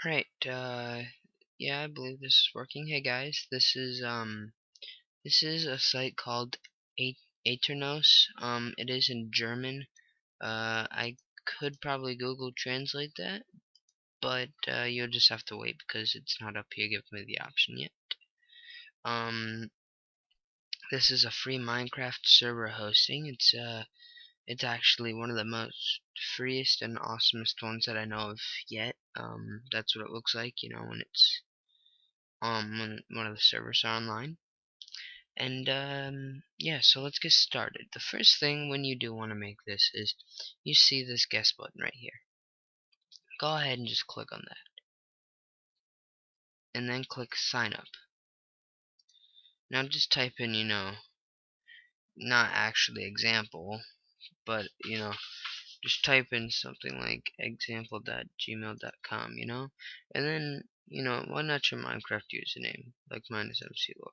Right, yeah, I believe this is working. Hey guys, this is a site called Aternos. It is in German. I could probably Google Translate that, but you'll just have to wait because it's not up here giving me the option yet. Um, this is a free Minecraft server hosting. It's actually one of the most freest and awesomest ones that I know of yet. That's what it looks like, when it's when one of the servers are online. And yeah, so let's get started. The first thing when you do want to make this is you see this guest button right here. Go ahead and just click on that. And then click sign up. Now just type in, not actually example, but just type in something like example.gmail.com, and then, why not your Minecraft username? Like mine is MC Lord,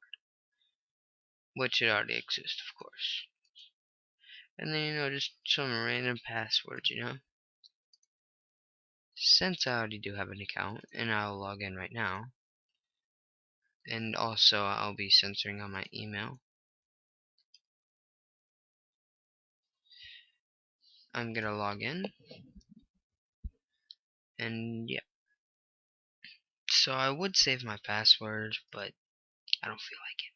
which it already exists, of course. And then, just some random passwords. Since I already do have an account, and I'll log in right now, and also I'll be censoring on my email, I'm gonna log in, and yeah. So I would save my password, but I don't feel like it.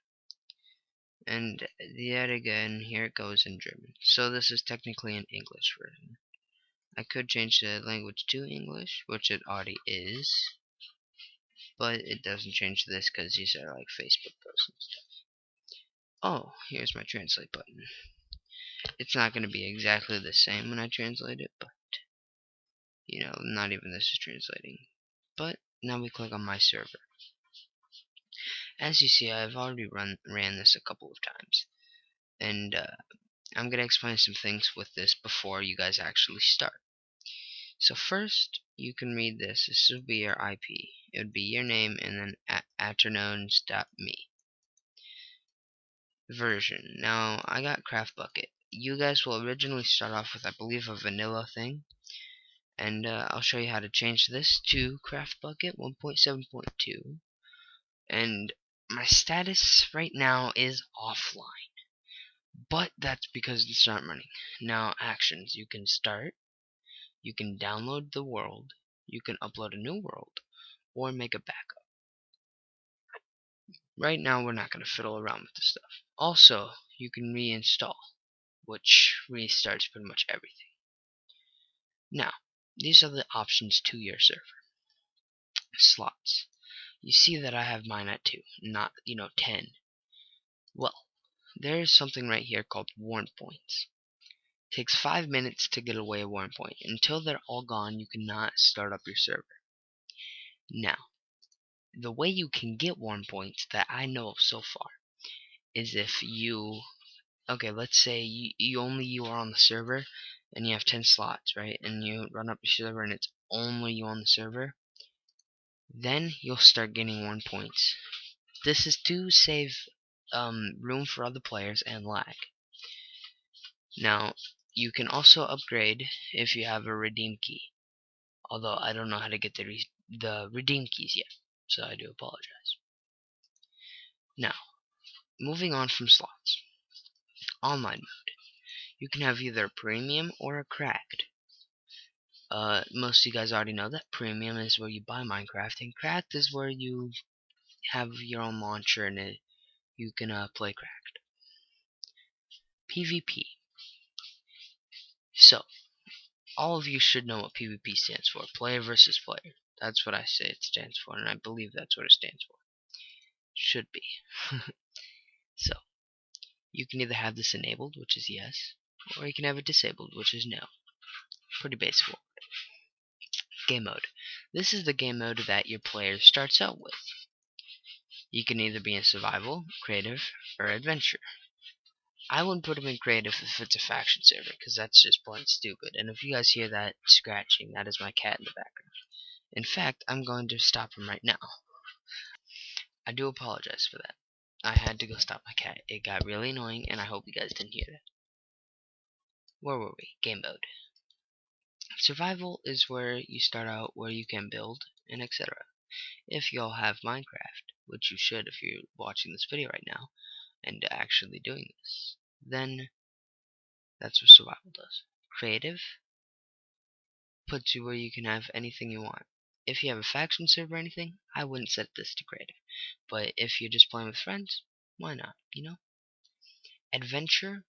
And yet again, here it goes in German. So this is technically an English version. I could change the language to English, which it already is, but it doesn't change this because these are like Facebook posts and stuff. Oh, here's my translate button. It's not going to be exactly the same when I translate it, but not even this is translating. But now we click on my server. As you see, I've already ran this a couple of times, and I'm going to explain some things with this before you guys actually start. So first, you can read this. This will be your IP. It would be your name and then aternones.me. Version. Now, I got Craft Bucket. You guys will originally start off with, I believe, a vanilla thing. And I'll show you how to change this to Craft Bucket 1.7.2. And my status right now is offline. But that's because it's not running. Now, actions. You can start. You can download the world. You can upload a new world. Or make a backup. Right now, we're not going to fiddle around with this stuff. Also, you can reinstall, which restarts pretty much everything. Now, these are the options to your server. Slots. You see that I have mine at 2, not, 10. Well, there is something right here called warn points. It takes 5 minutes to get away a warn point. Until they're all gone, you cannot start up your server. Now, the way you can get warn points that I know of so far is if okay, let's say you are on the server and you have 10 slots, right? And you run up your server and it's only you on the server. Then you'll start getting warn points. This is to save room for other players and lag. Now, you can also upgrade if you have a redeem key. Although I don't know how to get the redeem keys yet, so I do apologize. Now, moving on from slots. Online mode. You can have either a premium or a cracked. Most of you guys already know that premium is where you buy Minecraft, and cracked is where you have your own launcher and you can play cracked. PvP. So, all of you should know what PvP stands for. Player versus player. That's what I say it stands for, and I believe that's what it stands for. Should be. So, you can either have this enabled, which is yes, or you can have it disabled, which is no. Pretty basic. Game mode. This is the game mode that your player starts out with. You can either be in survival, creative, or adventure. I wouldn't put him in creative if it's a faction server, because that's just plain stupid. And if you guys hear that scratching, that is my cat in the background. In fact, I'm going to stop him right now. I do apologize for that. I had to go stop my cat. It got really annoying, and I hope you guys didn't hear that. Where were we? Game mode. Survival is where you start out, where you can build, and etc. If you all have Minecraft, which you should if you're watching this video right now, and actually doing this, then that's what survival does. Creative puts you where you can have anything you want. If you have a faction server or anything, I wouldn't set this to creative. But if you're just playing with friends, why not, you know? Adventure,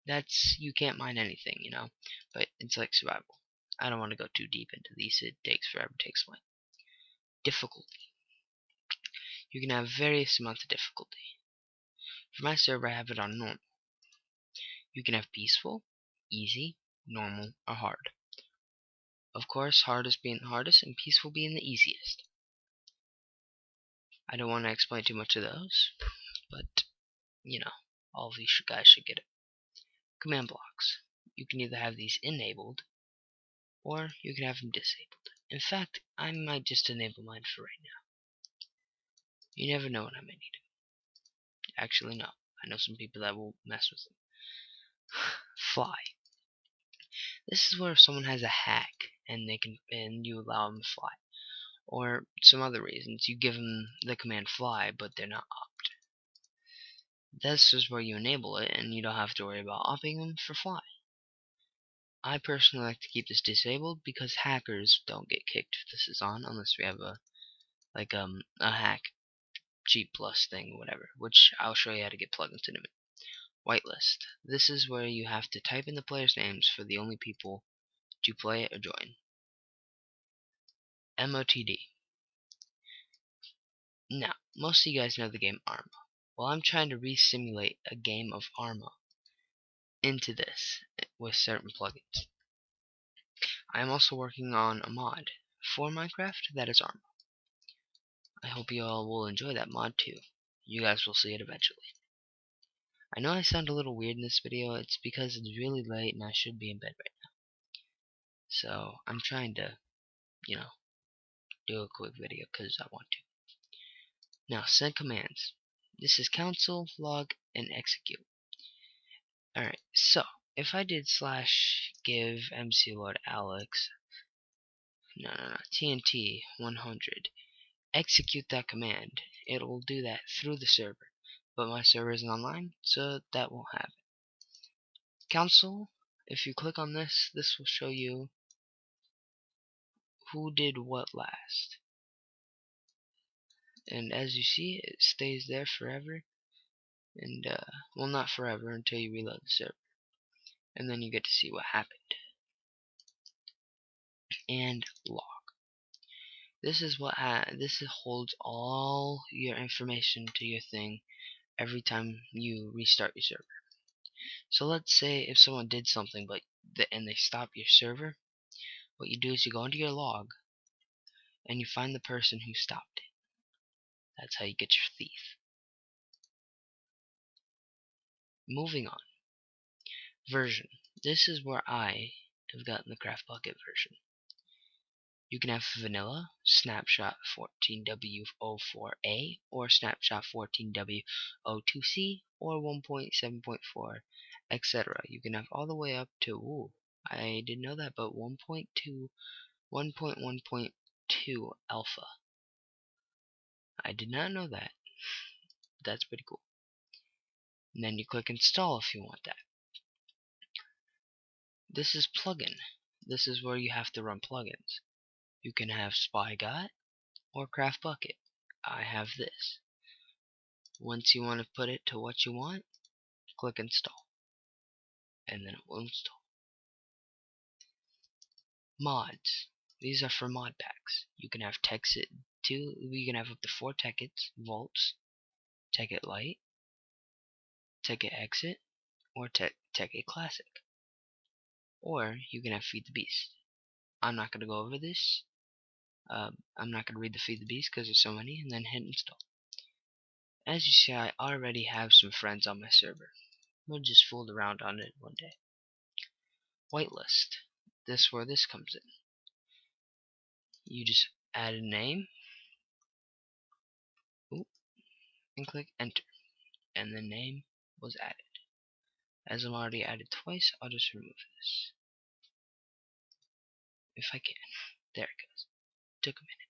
that's, you can't mine anything, you know? But it's like survival. I don't want to go too deep into these, it takes forever to explain. Difficulty. You can have various amounts of difficulty. For my server, I have it on normal. You can have peaceful, easy, normal, or hard. Of course, hardest being the hardest and peaceful being the easiest. I don't want to explain too much of those, but, you know, all of you guys should get it. Command blocks. You can either have these enabled, or you can have them disabled. In fact, I might just enable mine for right now. You never know when I may need them. Actually, no. I know some people that will mess with them. Fly. This is where someone has a hack and you allow them to fly. Or some other reasons. You give them the command fly, but they're not opt. This is where you enable it, and you don't have to worry about opting them for fly. I personally like to keep this disabled because hackers don't get kicked if this is on, unless we have a hack cheat plus thing or whatever, which I'll show you how to get plugins in a minute. Whitelist. This is where you have to type in the players' names for the only people to play it or join. MOTD. Now, most of you guys know the game Arma. Well, I'm trying to re-simulate a game of Arma into this with certain plugins. I am also working on a mod for Minecraft that is Arma. I hope you all will enjoy that mod too. You guys will see it eventually. I know I sound a little weird in this video, it's because it's really late and I should be in bed right now. So, I'm trying to, you know, do a quick video because I want to. Now, send commands. This is console, log, and execute. Alright, so, if I did / give MC Lord Alex, TNT 100, execute that command, it will do that through the server. But my server isn't online, so that won't happen. Console, if you click on this, this will show you who did what last. And as you see, it stays there forever. And, well, not forever until you reload the server. And then you get to see what happened. And log. This is what this holds all your information to your thing every time you restart your server. So let's say if someone did something and they stop your server, what you do is you go into your log and you find the person who stopped it. That's how you get your thief. Moving on. Version. This is where I have gotten the Craft Bucket version. You can have vanilla, snapshot 14W04A, or snapshot 14W02C, or 1.7.4, etc. You can have all the way up to, I didn't know that, but 1.1.2 alpha. I did not know that. That's pretty cool. And then you click install if you want that. This is plugin. This is where you have to run plugins. You can have SpyGot or Craft Bucket. I have this. Once you want to put it to what you want, click install. And then it will install. Mods. These are for mod packs. You can have you can have up to 4 tickets, vaults, Tekkit Lite, Tekkit Exit, or Tekkit Classic. Or you can have Feed the Beast. I'm not going to go over this. I'm not going to read the Feed the Beast because there's so many, and then hit install. As you see, I already have some friends on my server. We just fooled around on it one day. Whitelist. This is where this comes in. You just add a name, and click enter, and the name was added. As I'm already added twice, I'll just remove this. if I can. There it goes. Took a minute.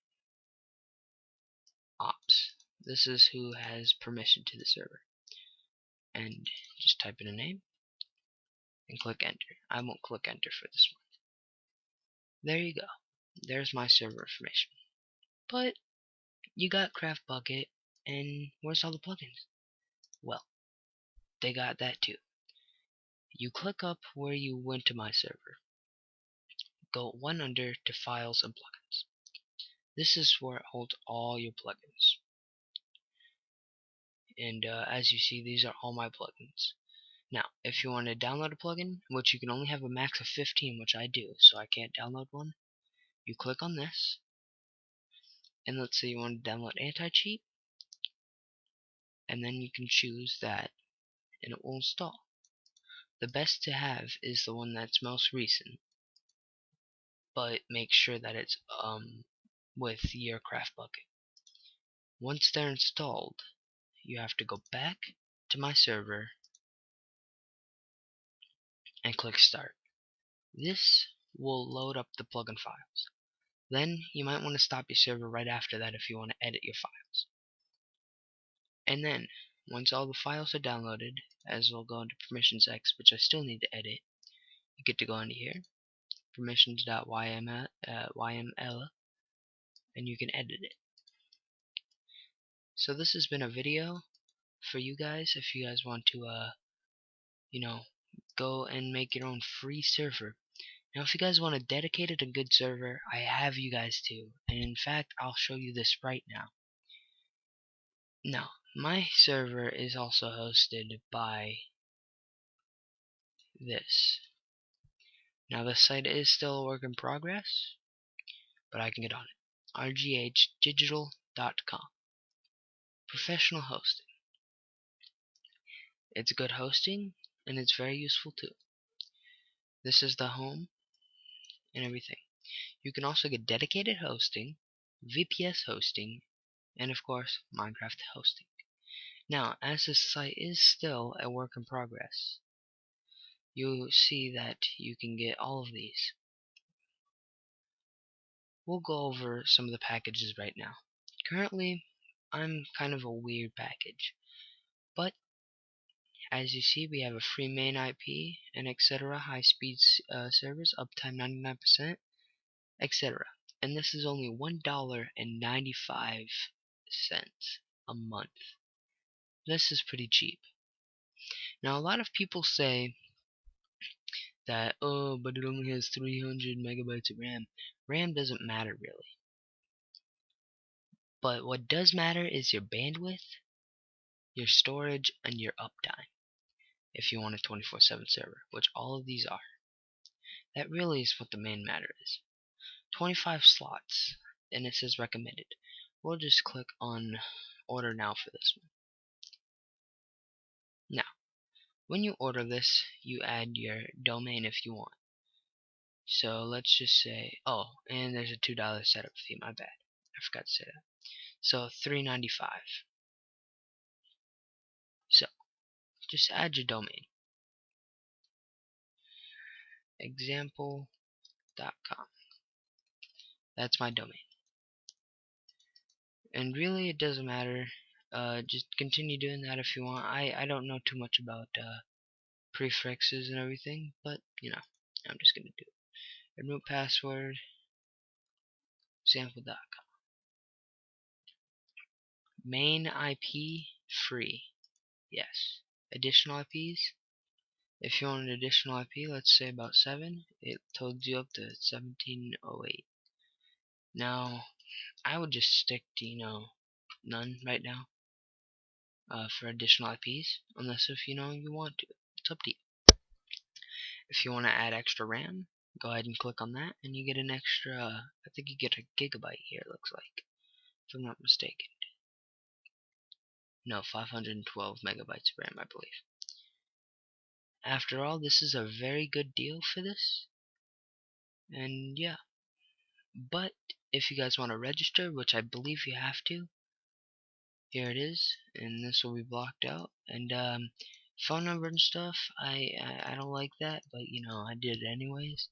Ops. This is who has permission to the server. And just type in a name and click enter. I won't click enter for this one. There you go. There's my server information. But you got CraftBukkit, and where's all the plugins? Well, they got that too. You click up where you went to my server. Go one under to files and plugins. This is where it holds all your plugins. And as you see, these are all my plugins. Now, if you want to download a plugin, which you can only have a max of 15, which I do, so I can't download one, you click on this, and let's say you want to download anti-cheat, and then you can choose that, and it will install. The best to have is the one that's most recent, but make sure that it's with your CraftBukkit. Once they're installed, you have to go back to my server and click start. This will load up the plugin files. Then you might want to stop your server right after that if you want to edit your files. And then once all the files are downloaded, as we'll go into permissions X, which I still need to edit, you get to go into here, permissions.yml, and you can edit it. So this has been a video for you guys if you guys want to go and make your own free server. Now if you guys want a dedicated and good server, I have you guys too, and in fact I'll show you this right now. Now my server is also hosted by this. Now the site is still a work in progress, but I can get on it. rghdigital.com. Professional hosting. It's good hosting, and it's very useful too. This is the home and everything. You can also get dedicated hosting, VPS hosting, and of course Minecraft hosting. Now, as this site is still a work in progress, you see that you can get all of these. We'll go over some of the packages right now. Currently, I'm kind of a weird package, but as you see, we have a free main IP and etc. High speed servers, uptime 99%, etc. And this is only $1.95 a month. This is pretty cheap. Now, a lot of people say that, oh, but it only has 300 megabytes of RAM. RAM doesn't matter really. But what does matter is your bandwidth, your storage, and your uptime. If you want a 24/7 server, which all of these are. That really is what the main matter is. 25 slots, and it says recommended. We'll just click on order now for this one. Now, when you order this, you add your domain if you want. So let's just say, oh, and there's a $2 setup fee, my bad. I forgot to say that. So $3.95. So just add your domain. Example.com. That's my domain. And really it doesn't matter. Just continue doing that if you want. I don't know too much about prefixes and everything, but I'm just gonna do it. Remote password, example.com. Main IP free. Yes. Additional IPs. If you want an additional IP, let's say about 7, it told you up to 1708. Now, I would just stick to none right now for additional IPs, unless if you want to. It's up to you. If you want to add extra RAM, go ahead and click on that, and you get an extra. I think you get a gigabyte here. It looks like, if I'm not mistaken. No, 512 megabytes of RAM, I believe. After all, this is a very good deal for this, and yeah. But if you guys want to register, which I believe you have to, here it is, and this will be blocked out. And phone number and stuff, I don't like that, but I did it anyways.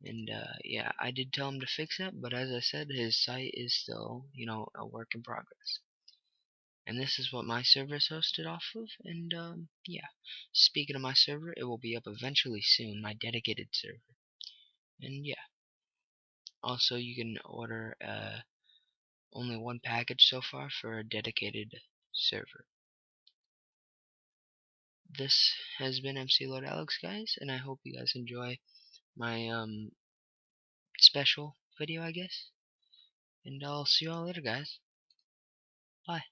And yeah, I did tell him to fix it, but as I said, his site is still, a work in progress. And this is what my server is hosted off of. And yeah, speaking of my server, it will be up eventually soon, my dedicated server. And yeah, also you can order only one package so far for a dedicated server. This has been MC Lord Alex, guys, and I hope you guys enjoy my special video, I guess. And I'll see you all later, guys. Bye.